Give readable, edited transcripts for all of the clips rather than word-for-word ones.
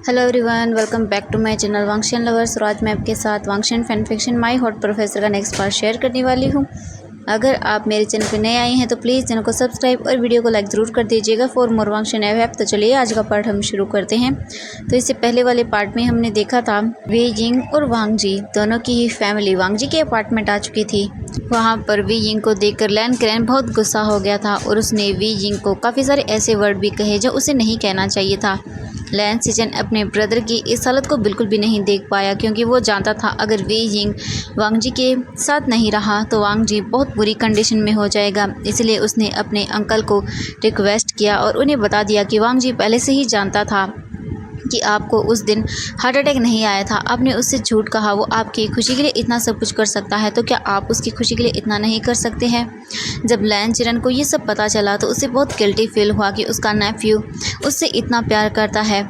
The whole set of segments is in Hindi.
Hello everyone, welcome back to my channel Wangxian lovers. और आज मैं आपके साथ Wangxian fan fiction my hot professor का नेक्स्ट पार्ट शेयर करने वाली हूँ। अगर आप मेरे चैनल पर नए आए हैं तो प्लीज़ चैनल को सब्सक्राइब और वीडियो को लाइक ज़रूर कर दीजिएगा फॉर मोर वांगशियन ऐप। तो चलिए आज का पार्ट हम शुरू करते हैं। तो इससे पहले वाले पार्ट में हमने देखा था वी जिंग और वांग जी दोनों की ही फैमिली वांग जी के अपार्टमेंट आ चुकी थी। वहाँ पर वी जिंग को देखकर लैन क्रेन बहुत गुस्सा हो गया था और उसने वी जिंग को काफ़ी सारे ऐसे वर्ड भी कहे जो उसे नहीं कहना चाहिए था। लैन सिजन अपने ब्रदर की इस हालत को बिल्कुल भी नहीं देख पाया, क्योंकि वो जानता था अगर वी जिंग वांग जी के साथ नहीं रहा तो वांग जी बहुत बुरी कंडीशन में हो जाएगा। इसलिए उसने अपने अंकल को रिक्वेस्ट किया और उन्हें बता दिया कि वांग जी पहले से ही जानता था कि आपको उस दिन हार्ट अटैक नहीं आया था। आपने उससे झूठ कहा। वो आपकी खुशी के लिए इतना सब कुछ कर सकता है, तो क्या आप उसकी खुशी के लिए इतना नहीं कर सकते हैं? जब लैन चिरन को ये सब पता चला तो उसे बहुत गिल्टी फील हुआ कि उसका नेफ्यू उससे इतना प्यार करता है।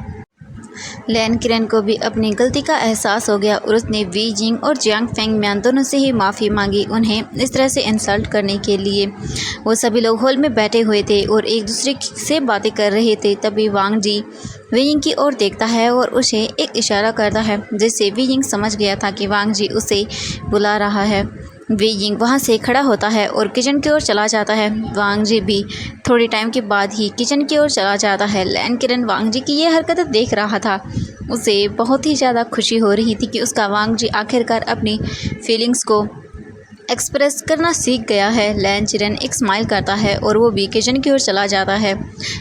लैन किरण को भी अपनी गलती का एहसास हो गया और उसने वी जिंग और जियांग फेंग म्यान दोनों से ही माफ़ी मांगी उन्हें इस तरह से इंसल्ट करने के लिए। वो सभी लोग हॉल में बैठे हुए थे और एक दूसरे से बातें कर रहे थे। तभी वांग जी वी जिंग की ओर देखता है और उसे एक इशारा करता है, जिससे वी जिंग समझ गया था कि वांग जी उसे बुला रहा है। वी जिंग वहाँ से खड़ा होता है और किचन की ओर चला जाता है। वांग जी भी थोड़ी टाइम के बाद ही किचन की ओर चला जाता है। लैन किरण वांग जी की ये हरकतें देख रहा था। उसे बहुत ही ज़्यादा खुशी हो रही थी कि उसका वांग जी आखिरकार अपनी फीलिंग्स को एक्सप्रेस करना सीख गया है। लैन चिरन एक स्माइल करता है और वो भी किचन की ओर चला जाता है।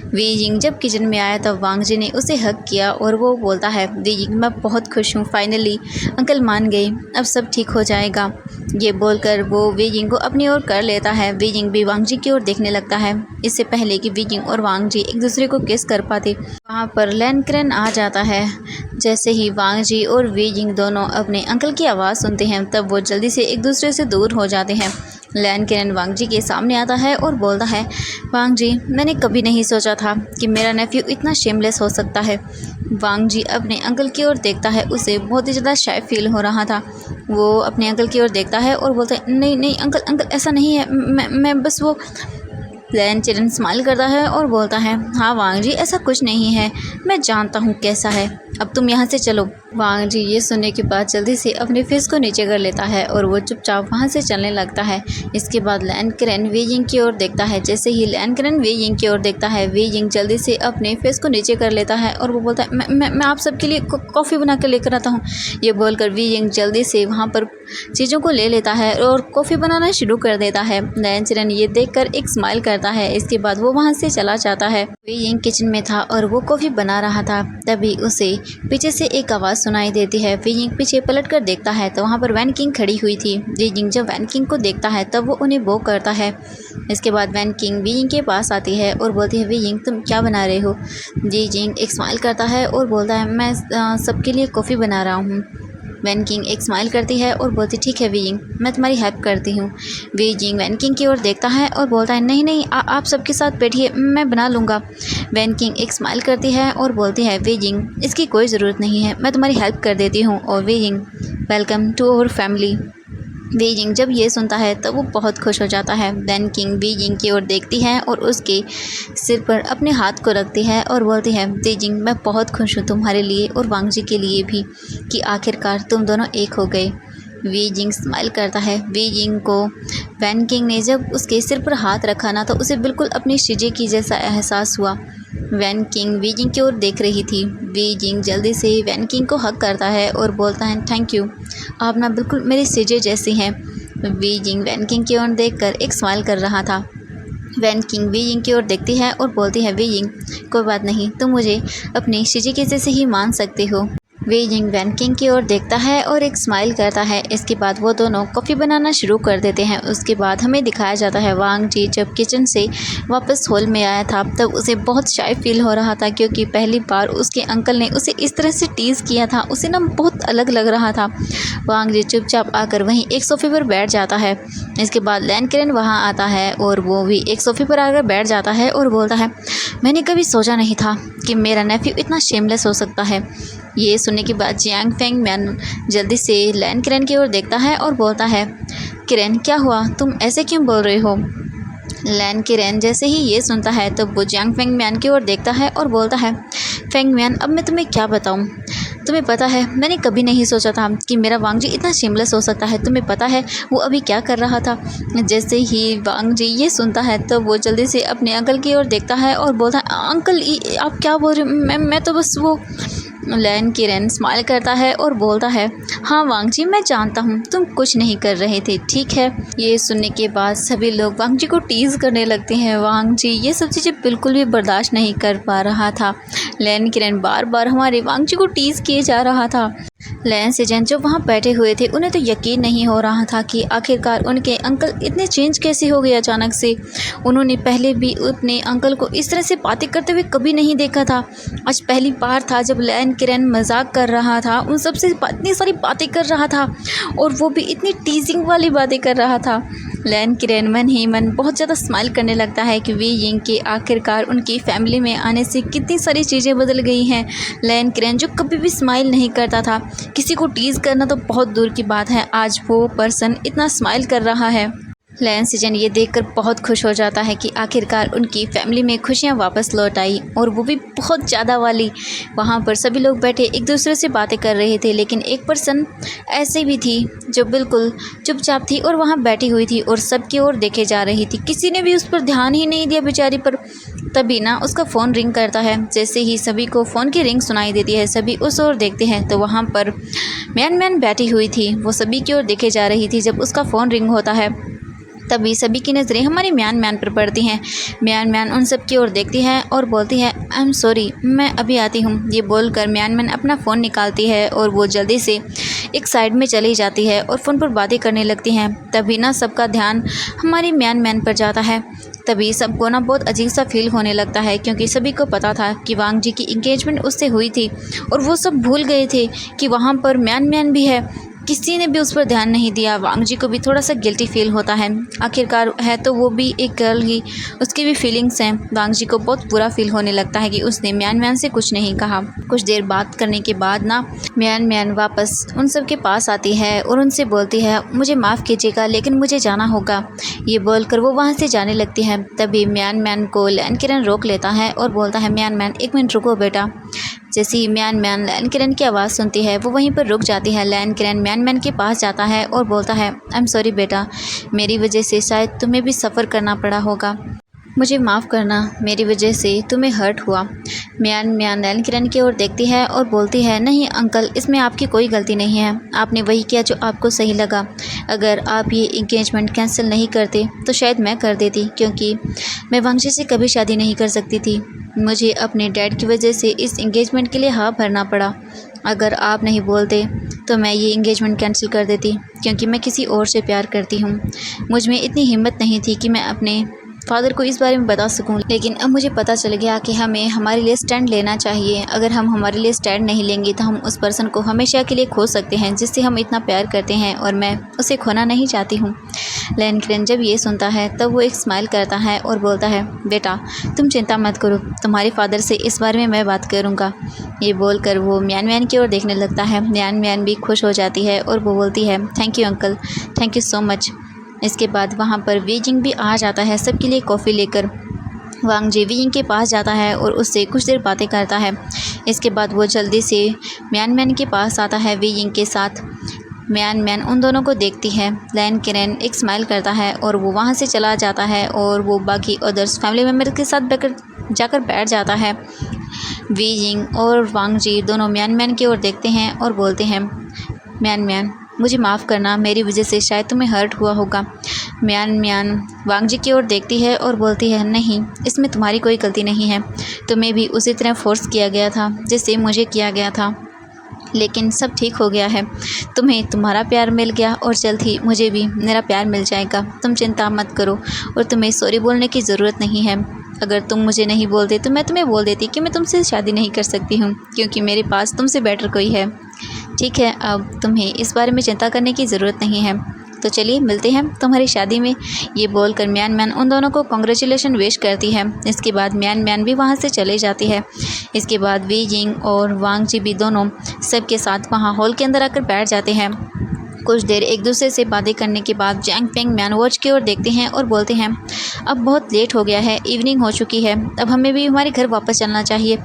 वी जिंग जब किचन में आया तब वांग जी ने उसे हक किया और वो बोलता है, वी जिंग मैं बहुत खुश हूँ, फाइनली अंकल मान गए, अब सब ठीक हो जाएगा। ये बोलकर वो वी जिंग को अपनी ओर कर लेता है। वी जिंग भी वांग जी की ओर देखने लगता है। इससे पहले कि वी जिंग और वांग जी एक दूसरे को किस कर पाते, वहाँ पर लैन क्रैन आ जाता है। जैसे ही वांग जी और वी जिंग दोनों अपने अंकल की आवाज़ सुनते हैं तब वो जल्दी से एक दूसरे से दूर हो जाते हैं। लैन किरण वांग जी के सामने आता है और बोलता है, वांग जी मैंने कभी नहीं सोचा था कि मेरा नेफ्यू इतना शेमलेस हो सकता है। वांग जी अपने अंकल की ओर देखता है। उसे बहुत ही ज़्यादा शाय फील हो रहा था। वो अपने अंकल की ओर देखता है और बोलता है, नहीं नहीं अंकल अंकल ऐसा नहीं है, मैं बस वो। लैन चिरन स्माइल करता है और बोलता है, हाँ वांग जी ऐसा कुछ नहीं है, मैं जानता हूँ कैसा है, अब तुम यहाँ से चलो। वांग जी ये सुनने के बाद जल्दी से अपने फेस को नीचे कर लेता है और वो चुपचाप वहाँ से चलने लगता है। इसके बाद लैन किरण वी जिंग की ओर देखता है। जैसे ही लैन किरण वी जिंग की ओर देखता है, वी जिंग जल्दी से अपने फेस को नीचे कर लेता है और वो बोलता है, मैं आप सबके लिए कॉफ़ी बना कर लेकर आता हूँ। ये बोलकर वी जिंग जल्दी से वहाँ पर चीज़ों को ले लेता है और कॉफ़ी बनाना शुरू कर देता है। लैन चिरन ये देखकर एक स्माइल करता है। इसके बाद वो वहाँ से चला जाता है। वी जिंग किचन में था और वो कॉफ़ी बना रहा था। तभी उसे पीछे से एक आवाज़ सुनाई देती है। वी जिंग पीछे पलट कर देखता है तो वहाँ पर वैन किंग खड़ी हुई थी। वी जिंग जब वैन किंग को देखता है तब वो उन्हें बो करता है। इसके बाद वैन किंग वी जिंग के पास आती है और बोलती है, वी जिंग तुम क्या बना रहे हो? वी जिंग एक स्माइल करता है और बोलता है, मैं सबके लिए कॉफ़ी बना रहा हूँ। वैन किंग एक स्माइल करती है और बोलती, ठीक है वी जिंग मैं तुम्हारी हेल्प करती हूँ। वी जिंग वैन किंग की ओर देखता है और बोलता है, नहीं नहीं आप सबके साथ बैठिए, मैं बना लूँगा। वैन किंग एक स्माइल करती है और बोलती है, वी जिंग इसकी कोई ज़रूरत नहीं है, मैं तुम्हारी हेल्प कर देती हूँ। और Wei Jing welcome to our family. Wei Jing जब ये सुनता है तब वो बहुत खुश हो जाता है। वैन किंग वी जिंग की ओर देखती है और उसके सिर पर अपने हाथ को रखती है और बोलती है, वी जिंग मैं बहुत खुश हूँ तुम्हारे लिए और वांग जी के लिए भी कि आखिरकार तुम दोनों एक हो गए। वी जिंग स्माइल करता है। वी जिंग को वैन किंग ने जब उसके सिर पर हाथ रखा ना तो उसे बिल्कुल अपनी शीजे की जैसा एहसास हुआ। वैन किंग वी जिंग की ओर देख रही थी। वी जिंग जल्दी से वैन किंग को हक करता है और बोलता है, थैंक यू, आप ना बिल्कुल मेरे शीजे जैसी हैं। वी जिंग वैन किंग की ओर देखकर एक स्माइल कर रहा था। वैन किंग वी जिंग की ओर देखती है और बोलती है, वी जिंग कोई बात नहीं, तुम मुझे अपनी शीजे के जैसे ही मान सकते हो। वी जिंग वैन किंग की ओर देखता है और एक स्माइल करता है। इसके बाद वो दोनों कॉफ़ी बनाना शुरू कर देते हैं। उसके बाद हमें दिखाया जाता है वांग जी जब किचन से वापस हॉल में आया था तब उसे बहुत शाय फील हो रहा था, क्योंकि पहली बार उसके अंकल ने उसे इस तरह से टीज़ किया था। उसे ना बहुत अलग लग रहा था। वांग जी चुपचाप आकर वहीं एक सोफ़े पर बैठ जाता है। इसके बाद लैन किरण वहाँ आता है और वो भी एक सोफ़े पर आकर बैठ जाता है और बोलता है, मैंने कभी सोचा नहीं था कि मेरा नेफ्यू इतना शेमलेस हो सकता है। ये सुनने के बाद जियांग फेंग म्यान जल्दी से लैन किरण की ओर देखता है और बोलता है, किरण क्या हुआ, तुम ऐसे क्यों बोल रहे हो? लैन किरेन जैसे ही ये सुनता है तो वो जियांग फेंगमियान की ओर देखता है और बोलता है, फेंगमियान अब मैं तुम्हें क्या बताऊँ। तुम्हें पता है मैंने कभी नहीं सोचा था कि मेरा वांग जी इतना शेमलेस हो सकता है। तुम्हें पता है वो अभी क्या कर रहा था। जैसे ही वांग जी ये सुनता है तो वो जल्दी से अपने अंकल की ओर देखता है और बोलता है, अंकल आप क्या बोल रहे हो। मैं तो बस वो। लैन किरेन स्माइल करता है और बोलता है, हाँ वांग जी मैं जानता हूँ तुम कुछ नहीं कर रहे थे, ठीक है। ये सुनने के बाद सभी लोग वांग जी को टीज़ करने लगते हैं। वांग जी ये सब चीज़ें बिल्कुल भी बर्दाश्त नहीं कर पा रहा था। लैन किरेन बार बार हमारे वांग जी को टीज़ किए जा रहा था। लैन सेजन जो वहाँ बैठे हुए थे उन्हें तो यकीन नहीं हो रहा था कि आखिरकार उनके अंकल इतने चेंज कैसे हो गए अचानक से। उन्होंने पहले भी अपने अंकल को इस तरह से बातें करते हुए कभी नहीं देखा था। आज पहली बार था जब लैन किरेन मजाक कर रहा था, उन सबसे इतनी सारी बातें कर रहा था और वो भी इतनी टीजिंग वाली बातें कर रहा था। लैन किरेन मन ही मन बहुत ज़्यादा स्माइल करने लगता है कि वे यिंग के आखिरकार उनकी फैमिली में आने से कितनी सारी चीज़ें बदल गई हैं। लैन किरेन जो कभी भी स्माइल नहीं करता था, किसी को टीज़ करना तो बहुत दूर की बात है, आज वो पर्सन इतना स्माइल कर रहा है। लैन सेजन ये देखकर बहुत खुश हो जाता है कि आखिरकार उनकी फैमिली में खुशियाँ वापस लौट आई और वो भी बहुत ज़्यादा वाली। वहाँ पर सभी लोग बैठे एक दूसरे से बातें कर रहे थे, लेकिन एक पर्सन ऐसे भी थी जो बिल्कुल चुपचाप थी और वहाँ बैठी हुई थी और सबकी ओर देखे जा रही थी। किसी ने भी उस पर ध्यान ही नहीं दिया बेचारी पर। तभी ना उसका फ़ोन रिंग करता है। जैसे ही सभी को फ़ोन की रिंग सुनाई देती है, सभी उस ओर देखते हैं तो वहाँ पर मैन बैठी हुई थी। वो सभी की ओर देखे जा रही थी। जब उसका फ़ोन रिंग होता है तभी सभी की नज़रें हमारी म्यान पर पड़ती हैं। म्यान उन सब की ओर देखती है और बोलती है, आई एम सॉरी मैं अभी आती हूँ। ये बोलकर म्यान अपना फ़ोन निकालती है और वो जल्दी से एक साइड में चली जाती है और फ़ोन पर बातें करने लगती हैं। तभी ना सबका ध्यान हमारी म्यान पर जाता है। तभी सबको ना बहुत अजीब सा फील होने लगता है, क्योंकि सभी को पता था कि वांग जी की इंगेजमेंट उससे हुई थी और वो सब भूल गए थे कि वहाँ पर म्यान भी है। किसी ने भी उस पर ध्यान नहीं दिया। वांग जी को भी थोड़ा सा गिल्टी फील होता है। आखिरकार है तो वो भी एक गर्ल ही, उसकी भी फीलिंग्स हैं। वांग जी को बहुत बुरा फील होने लगता है कि उसने म्यान से कुछ नहीं कहा। कुछ देर बात करने के बाद ना म्यान वापस उन सब के पास आती है और उनसे बोलती है, मुझे माफ़ कीजिएगा लेकिन मुझे जाना होगा। ये बोलकर वो वहाँ से जाने लगती है। तभी म्यान को लैन किरेन रोक लेता है और बोलता है, म्यान एक मिनट रुको बेटा। जैसे ही म्यान लैन किरेन की आवाज़ सुनती है वो वहीं पर रुक जाती है। लैन किरेन म्यान के पास जाता है और बोलता है, आई एम सॉरी बेटा, मेरी वजह से शायद तुम्हें भी सफ़र करना पड़ा होगा, मुझे माफ़ करना, मेरी वजह से तुम्हें हर्ट हुआ। म्यान लैन किरेन की ओर देखती है और बोलती है, नहीं अंकल इसमें आपकी कोई गलती नहीं है, आपने वही किया जो आपको सही लगा। अगर आप ये इंगेजमेंट कैंसिल नहीं करते तो शायद मैं कर देती, क्योंकि मैं वांग जी से कभी शादी नहीं कर सकती थी। मुझे अपने डैड की वजह से इस इंगेजमेंट के लिए हाँ भरना पड़ा। अगर आप नहीं बोलते तो मैं ये इंगेजमेंट कैंसिल कर देती, क्योंकि मैं किसी और से प्यार करती हूँ। मुझ में इतनी हिम्मत नहीं थी कि मैं अपने फादर को इस बारे में बता सकूं, लेकिन अब मुझे पता चल गया कि हमें हमारे लिए स्टैंड लेना चाहिए। अगर हम हमारे लिए स्टैंड नहीं लेंगे तो हम उस पर्सन को हमेशा के लिए खो सकते हैं जिससे हम इतना प्यार करते हैं, और मैं उसे खोना नहीं चाहती हूँ। लैन किरेन जब ये सुनता है तब वो एक स्माइल करता है और बोलता है, बेटा तुम चिंता मत करो, तुम्हारे फादर से इस बारे में मैं बात करूँगा। ये बोलकर वो म्यान की ओर देखने लगता है। म्यान भी खुश हो जाती है और वो बोलती है, thank you uncle, thank you so much. इसके बाद वहाँ पर वी जिंग भी आ जाता है सबके लिए कॉफ़ी लेकर। वांग जी वी जिंग के पास जाता है और उससे कुछ देर बातें करता है। इसके बाद वो जल्दी से म्यान के पास आता है वी जिंग के साथ। म्यान उन दोनों को देखती है। लैन किरेन एक स्माइल करता है और वो वहाँ से चला जाता है और वो बाकी अदर्स फैमिली मेम्बर के साथ जाकर बैठ जाता है। वी जिंग और वांग जी दोनों म्यान की ओर देखते हैं और बोलते हैं, म्यान मुझे माफ़ करना, मेरी वजह से शायद तुम्हें हर्ट हुआ होगा। म्यान वांग जी की ओर देखती है और बोलती है, नहीं इसमें तुम्हारी कोई गलती नहीं है, तुम्हें भी उसी तरह फोर्स किया गया था जैसे मुझे किया गया था, लेकिन सब ठीक हो गया है। तुम्हें तुम्हारा प्यार मिल गया और जल्द ही मुझे भी मेरा प्यार मिल जाएगा। तुम चिंता मत करो और तुम्हें सॉरी बोलने की ज़रूरत नहीं है। अगर तुम मुझे नहीं बोलते तो मैं तुम्हें बोल देती कि मैं तुमसे शादी नहीं कर सकती हूँ, क्योंकि मेरे पास तुमसे बेटर कोई है। ठीक है, अब तुम्हें इस बारे में चिंता करने की ज़रूरत नहीं है, तो चलिए मिलते हैं तुम्हारी शादी में। ये बोलकर म्यान उन दोनों को कॉन्ग्रेचुलेशन विश करती है। इसके बाद म्यान भी वहाँ से चले जाती है। इसके बाद वी जिंग और वांग जी भी दोनों सबके साथ वहाँ हॉल के अंदर आकर बैठ जाते हैं। कुछ देर एक दूसरे से बातें करने के बाद जैंग फेंग मैन वॉच की ओर देखते हैं और बोलते हैं, अब बहुत लेट हो गया है, इवनिंग हो चुकी है, अब हमें भी हमारे घर वापस चलना चाहिए।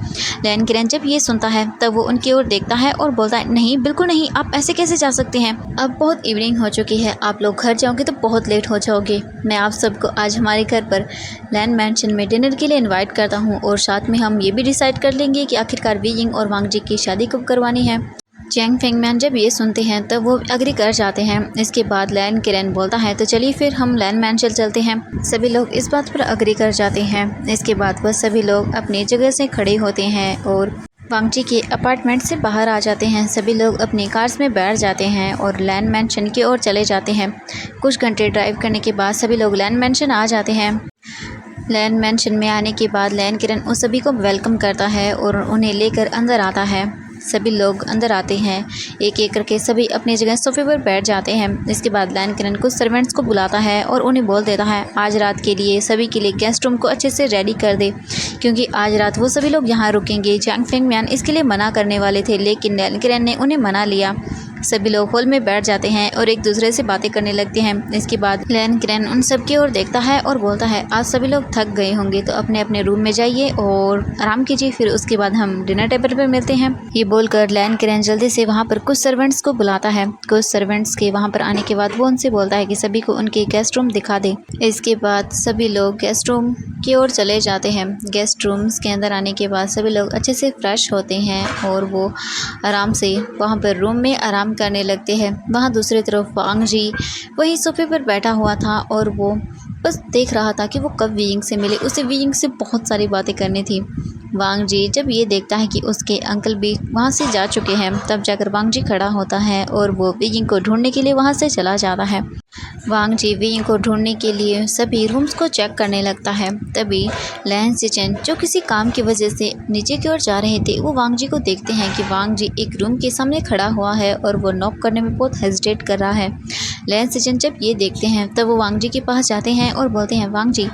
लैन किरण जब ये सुनता है तब वो उनकी ओर देखता है और बोलता है, नहीं बिल्कुल नहीं, आप ऐसे कैसे जा सकते हैं, अब बहुत इवनिंग हो चुकी है, आप लोग घर जाओगे तो बहुत लेट हो जाओगे। मैं आप सबको आज हमारे घर पर लैन मैंशन में डिनर के लिए इन्वाइट करता हूँ और साथ में हम ये भी डिसाइड कर लेंगे कि आखिरकार वी यिंग और वांग जी की शादी कब करवानी है। जैंग फेंग मैन जब ये सुनते हैं तब वो एग्री कर जाते हैं। इसके बाद लैन किरण बोलता है, तो चलिए फिर हम लैन मैंशन चलते हैं। सभी लोग इस बात पर एग्री कर जाते हैं। इसके बाद वह सभी लोग अपनी जगह से खड़े होते हैं और वांग जी के अपार्टमेंट से बाहर आ जाते हैं। सभी लोग अपनी कार्स में बैठ जाते हैं और लैन मैंशन की ओर चले जाते हैं। कुछ घंटे ड्राइव करने के बाद सभी लोग लैन मैंशन आ जाते हैं। लैन मैंशन में आने के बाद लैन किरण उन सभी को वेलकम करता है और उन्हें लेकर अंदर आता है। सभी लोग अंदर आते हैं, एक एक करके सभी अपनी जगह सोफे पर बैठ जाते हैं। इसके बाद लैन किरण कुछ सर्वेंट्स को बुलाता है और उन्हें बोल देता है, आज रात के लिए सभी के लिए गेस्ट रूम को अच्छे से रेडी कर दे, क्योंकि आज रात वो सभी लोग यहाँ रुकेंगे। जैंग फेंग मैन इसके लिए मना करने वाले थे, लेकिन लैन किरण ने उन्हें मना लिया। सभी लोग हॉल में बैठ जाते हैं और एक दूसरे से बातें करने लगते हैं। इसके बाद लैन किरण उन सब की ओर देखता है और बोलता है, आज सभी लोग थक गए होंगे तो अपने अपने रूम में जाइए और आराम कीजिए, फिर उसके बाद हम डिनर टेबल पर मिलते हैं। ये बोलकर लैन किरण जल्दी से वहाँ पर कुछ सर्वेंट्स को बुलाता है। कुछ सर्वेंट्स के वहाँ पर आने के बाद वो उनसे बोलता है कि सभी को उनके गेस्ट रूम दिखा दे। इसके बाद सभी लोग गेस्ट रूम की ओर चले जाते हैं। गेस्ट रूम्स के अंदर आने के बाद सभी लोग अच्छे से फ्रेश होते हैं और वो आराम से वहाँ पर रूम में आराम करने लगते हैं। वहाँ दूसरी तरफ वांग जी वही सोफे पर बैठा हुआ था और वो बस देख रहा था कि वो कब वी यिंग से मिले। उसे वी यिंग से बहुत सारी बातें करनी थी। वांग जी जब ये देखता है कि उसके अंकल भी वहाँ से जा चुके हैं, तब जाकर वांग जी खड़ा होता है और वो वी यिंग को ढूंढने के लिए वहाँ से चला जाता है। वांग जी वी यिंग को ढूंढने के लिए सभी रूम्स को चेक करने लगता है। तभी लैन सिचन जो किसी काम की वजह से नीचे की ओर जा रहे थे, वो वांग जी को देखते हैं कि वांग जी एक रूम के सामने खड़ा हुआ है और वो नॉक करने में बहुत हेजिटेट कर रहा है। लैन सिचन जब ये देखते हैं तब वो वांग जी के पास जाते हैं और बोलते हैं, वांग जी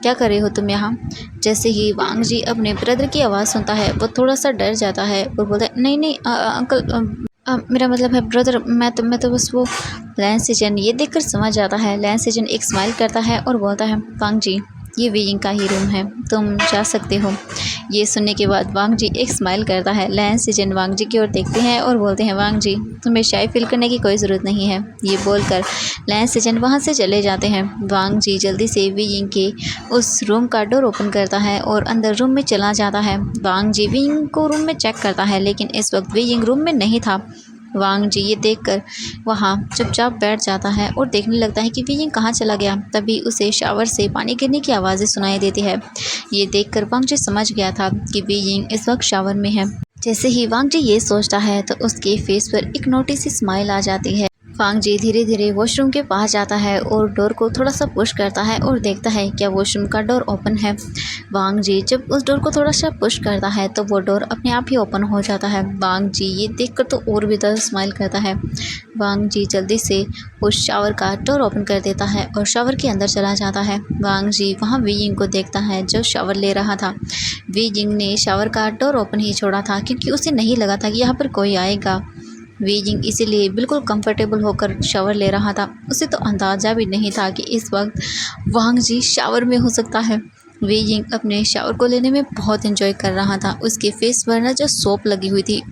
क्या कर रहे हो तुम यहाँ। जैसे ही वांग जी अपने ब्रदर की आवाज़ सुनता है वो थोड़ा सा डर जाता है और बोलता है, नहीं नहीं अंकल, मेरा मतलब है ब्रदर, मैं तो बस वो। लैन सिचन ये देखकर समझ जाता है। लैन सिचन एक स्माइल करता है और बोलता है, वांग जी ये वी यिंग का ही रूम है, तुम जा सकते हो। ये सुनने के बाद वांग जी एक स्माइल करता है। लैन सिचन वांग जी की ओर देखते हैं और बोलते हैं, वांग जी तुम्हें शाय फील करने की कोई ज़रूरत नहीं है। ये बोलकर लैन सिचन वहाँ से चले जाते हैं। वांग जी जल्दी से वी यिंग के उस रूम का डोर ओपन करता है और अंदर रूम में चला जाता है। वांग जी वी यिंग को रूम में चेक करता है, लेकिन इस वक्त वी यिंग रूम में नहीं था। वांग जी ये देखकर वहाँ चुपचाप बैठ जाता है और देखने लगता है कि वी यिंग कहाँ चला गया। तभी उसे शावर से पानी गिरने की आवाज़ें सुनाई देती है। ये देखकर वांग जी समझ गया था कि वी यिंग इस वक्त शावर में है। जैसे ही वांग जी ये सोचता है तो उसके फेस पर एक नोटी सी स्माइल आ जाती है। वांग जी धीरे धीरे वॉशरूम के पास जाता है और डोर को थोड़ा सा पुश करता है और देखता है क्या वॉशरूम का डोर ओपन है। वांग जी जब उस डोर को थोड़ा सा पुश करता है तो वो डोर अपने आप ही ओपन हो जाता है। वांग जी ये देखकर तो और भी ज़्यादा स्माइल करता है। वांग जी जल्दी से उस शावर का डोर ओपन कर देता है और शावर के अंदर चला जाता है। वांग जी वहाँ वी यिंग को देखता है जो शावर ले रहा था। वी यिंग ने शावर का डोर ओपन ही छोड़ा था क्योंकि उसे नहीं लगा था कि यहाँ पर कोई आएगा। वी यिंग इसीलिए बिल्कुल कंफर्टेबल होकर शावर ले रहा था। उसे तो अंदाज़ा भी नहीं था कि इस वक्त वांग जी शावर में हो सकता है। वी यिंग अपने शावर को लेने में बहुत एंजॉय कर रहा था। उसके फेस पर ना जो सोप लगी हुई थी,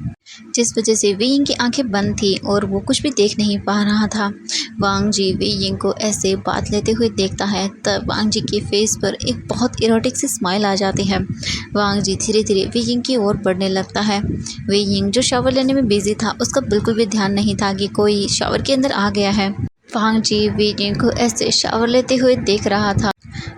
जिस वजह से वी यिंग की आंखें बंद थी और वो कुछ भी देख नहीं पा रहा था। वांग जी वी यिंग को ऐसे बात लेते हुए देखता है तब वांग जी के फेस पर एक बहुत इरोटिक सी स्माइल आ जाती है। वांग जी धीरे धीरे वी यिंग की ओर बढ़ने लगता है। वी यिंग जो शावर लेने में बिजी था, उसका बिल्कुल भी ध्यान नहीं था कि कोई शावर के अंदर आ गया है। वांग जी वी यिंग को ऐसे शावर लेते हुए देख रहा था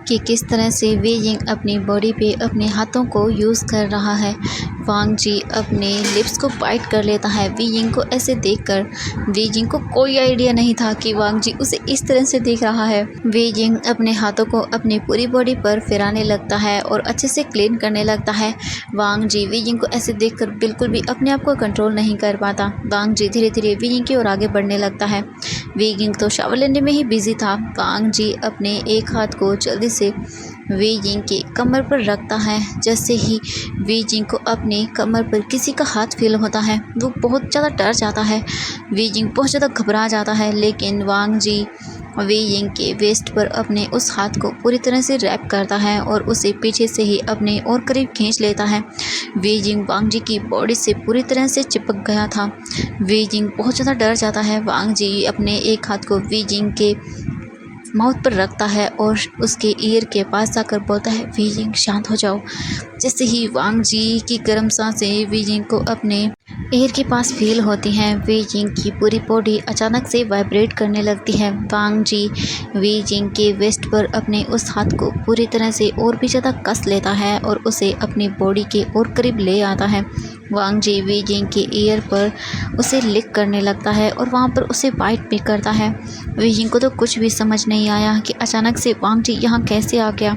कि किस तरह से वी यिंग अपनी बॉडी पे अपने हाथों को यूज़ कर रहा है। वांग जी अपने लिप्स को बाइट कर लेता है। वी यिंग को ऐसे देखकर वी यिंग को कोई आइडिया नहीं था कि वांग जी उसे इस तरह से देख रहा है। वी यिंग अपने हाथों को अपनी पूरी बॉडी पर फिराने लगता है और अच्छे से क्लीन करने लगता है। वांग जी वी यिंग को ऐसे देखकर बिल्कुल भी अपने आप को कंट्रोल नहीं कर पाता। वांग जी धीरे धीरे वी यिंग की ओर आगे बढ़ने लगता है। वी यिंग तो शावर लेने में ही बिजी था। वांग जी अपने एक हाथ को जल्दी से वी जिंग के कमर पर रखता है। जैसे ही वी जिंग को अपने कमर पर किसी का हाथ फील होता है वो बहुत ज़्यादा डर जाता है। वी जिंग बहुत ज़्यादा घबरा जाता है, लेकिन वांग जी वी जिंग के वेस्ट पर अपने उस हाथ को पूरी तरह से रैप करता है और उसे पीछे से ही अपने और करीब खींच लेता है। वी जिंग वांग जी की बॉडी से पूरी तरह से चिपक गया था। वी जिंग बहुत ज़्यादा डर जाता है। वांग जी अपने एक हाथ को वी जिंग के माउथ पर रखता है और उसके ईयर के पास जाकर बोलता है, वी जिंग शांत हो जाओ। जैसे ही वांग जी की गर्म सांसें वी जिंग को अपने ईयर के पास फील होती हैं, वी जिंग की पूरी बॉडी अचानक से वाइब्रेट करने लगती है। वांग जी वी जिंग के वेस्ट पर अपने उस हाथ को पूरी तरह से और भी ज़्यादा कस लेता है और उसे अपनी बॉडी के और करीब ले आता है। वांग जी वी जिंग के ईयर पर उसे लिक करने लगता है और वहाँ पर उसे बाइट भी करता है। वी जिंग को तो कुछ भी समझ नहीं आया कि अचानक से वांग जी यहाँ कैसे आ गया।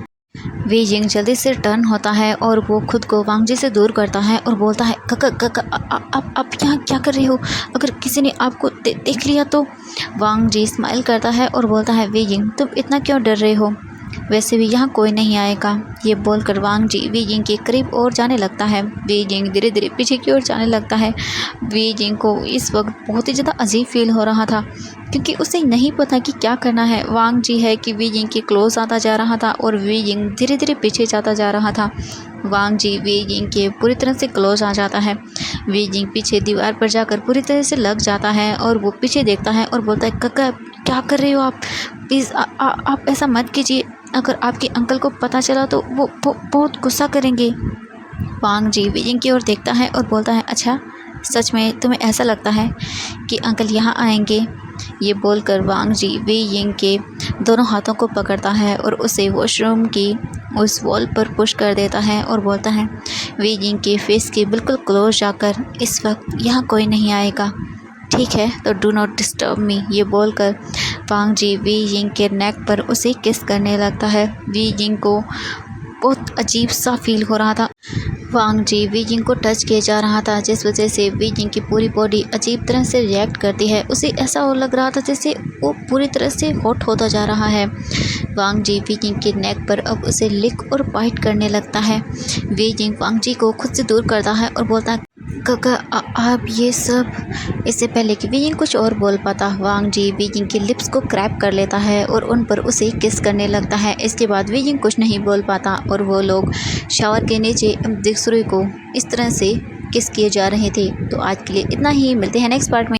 वी जिंग जल्दी से टर्न होता है और वो खुद को वांग जी से दूर करता है और बोलता है, काका काका आप यहाँ क्या कर रहे हो? अगर किसी ने आपको देख लिया तो? वांग जी स्माइल करता है और बोलता है, वी जिंग तुम इतना क्यों डर रहे हो? वैसे भी यहाँ कोई नहीं आएगा। ये बोलकर वांग जी वी जिंग के करीब और जाने लगता है। वी जिंग धीरे धीरे पीछे की ओर जाने लगता है। वी जिंग को इस वक्त बहुत ही ज़्यादा अजीब फील हो रहा था, क्योंकि उसे नहीं पता कि क्या करना है। वांग जी है कि वी जिंग के क्लोज आता जा रहा था और वी जिंग धीरे धीरे पीछे जाता जा रहा था। वांग जी वी जिंग के पूरी तरह से क्लोज आ जाता है। वी जिंग पीछे दीवार पर जाकर पूरी तरह से लग जाता है और वो पीछे देखता है और बोलता है, काका क्या कर रहे हो आप? प्लीज़ आप ऐसा मत कीजिए। अगर आपके अंकल को पता चला तो वो बहुत गुस्सा करेंगे। वांग जी वी जिंग की ओर देखता है और बोलता है, अच्छा सच में तुम्हें ऐसा लगता है कि अंकल यहाँ आएंगे? ये बोलकर वांग जी वी जिंग के दोनों हाथों को पकड़ता है और उसे वॉशरूम की उस वॉल पर पुश कर देता है और बोलता है, वी जिंग के फेस के बिल्कुल क्लोज जाकर, इस वक्त यहाँ कोई नहीं आएगा, ठीक है? तो डू नॉट डिस्टर्ब मी। ये बोलकर वांग जी वी जिंग के नेक पर उसे किस करने लगता है। वी जिंग को बहुत अजीब सा फील हो रहा था। वांग जी वी जिंग को टच किए जा रहा था, जिस वजह से वी जिंग की पूरी बॉडी अजीब तरह से रिएक्ट करती है। उसे ऐसा हो लग रहा था जैसे वो पूरी तरह से हॉट होता जा रहा है। वांग जी वी जिंग के नेक पर अब उसे लिक और बाइट करने लगता है। वी जिंग वांग जी को खुद से दूर करता है और बोलता है, काका आप ये सब। इससे पहले कि वी जिंग कुछ और बोल पाता, वांग जी वी जिंग के लिप्स को क्रैप कर लेता है और उन पर उसे किस करने लगता है। इसके बाद वी जिंग कुछ नहीं बोल पाता और वो लोग शावर के नीचे दिक्सुई को इस तरह से किस किए जा रहे थे। तो आज के लिए इतना ही, मिलते हैं नेक्स्ट पार्ट में।